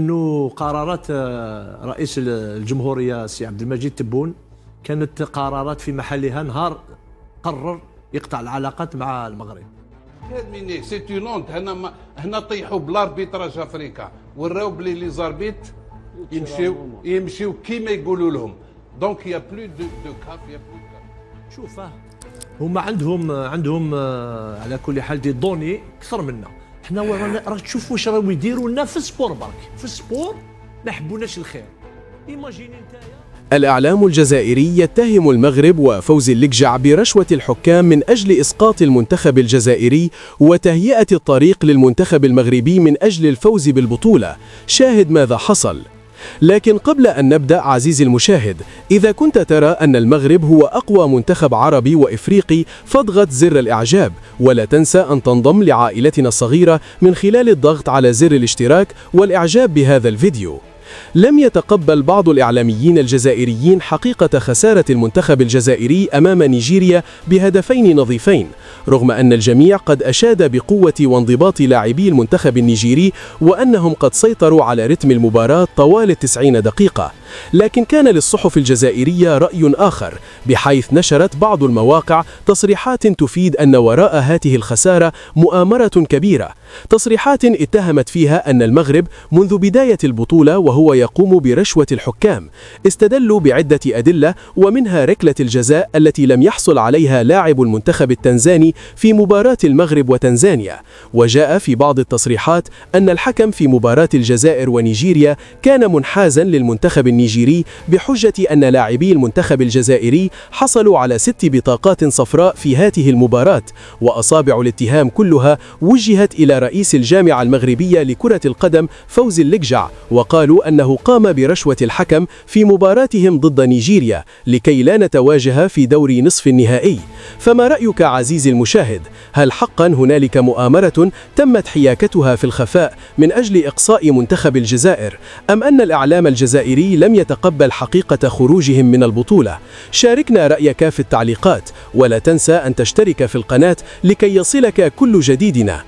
انه قرارات رئيس الجمهوريه السي عبد المجيد تبون كانت قرارات في محلها. نهار قرر يقطع العلاقات مع المغرب. ميني سي اون اونت. هنا طيحوا بالاربيتراج افريكا وراو بلي لي زاربيت يمشيو كيما يقولوا لهم. دونك يا بلو دو كاف يا بلو كاف. شوف هما عندهم على كل حال دي دوني اكثر منا. حنا راك تشوف واش راهو يديروا لنا في السبور. برك في السبور ما حبوناش الخير. ايماجيني نتايا. الإعلام الجزائري يتهم المغرب وفوزي اللقجع برشوة الحكام من أجل إسقاط المنتخب الجزائري وتهيئة الطريق للمنتخب المغربي من أجل الفوز بالبطولة. شاهد ماذا حصل. لكن قبل أن نبدأ عزيزي المشاهد، إذا كنت ترى أن المغرب هو أقوى منتخب عربي وإفريقي فاضغط زر الإعجاب، ولا تنسى أن تنضم لعائلتنا الصغيرة من خلال الضغط على زر الاشتراك والإعجاب بهذا الفيديو. لم يتقبل بعض الإعلاميين الجزائريين حقيقة خسارة المنتخب الجزائري أمام نيجيريا بهدفين نظيفين، رغم أن الجميع قد أشاد بقوة وانضباط لاعبي المنتخب النيجيري وأنهم قد سيطروا على رتم المباراة طوال 90 دقيقة. لكن كان للصحف الجزائرية رأي آخر، بحيث نشرت بعض المواقع تصريحات تفيد أن وراء هذه الخسارة مؤامرة كبيرة، تصريحات اتهمت فيها أن المغرب منذ بداية البطولة وهو يقوم برشوة الحكام. استدلوا بعدة أدلة، ومنها ركلة الجزاء التي لم يحصل عليها لاعب المنتخب التنزاني في مباراة المغرب وتنزانيا. وجاء في بعض التصريحات أن الحكم في مباراة الجزائر ونيجيريا كان منحازا للمنتخب النيجيري بحجة أن لاعبي المنتخب الجزائري حصلوا على 6 بطاقات صفراء في هذه المباراة. وأصابع الاتهام كلها وجهت إلى رئيس الجامعة المغربية لكرة القدم فوزي اللقجع، وقالوا أنه قام برشوة الحكم في مباراتهم ضد نيجيريا لكي لا نتواجه في دور نصف النهائي. فما رأيك عزيزي المشاهد؟ هل حقا هنالك مؤامرة تمت حياكتها في الخفاء من أجل إقصاء منتخب الجزائر، أم أن الإعلام الجزائري لم يتقبل حقيقة خروجهم من البطولة؟ شاركنا رأيك في التعليقات، ولا تنسى أن تشترك في القناة لكي يصلك كل جديدنا.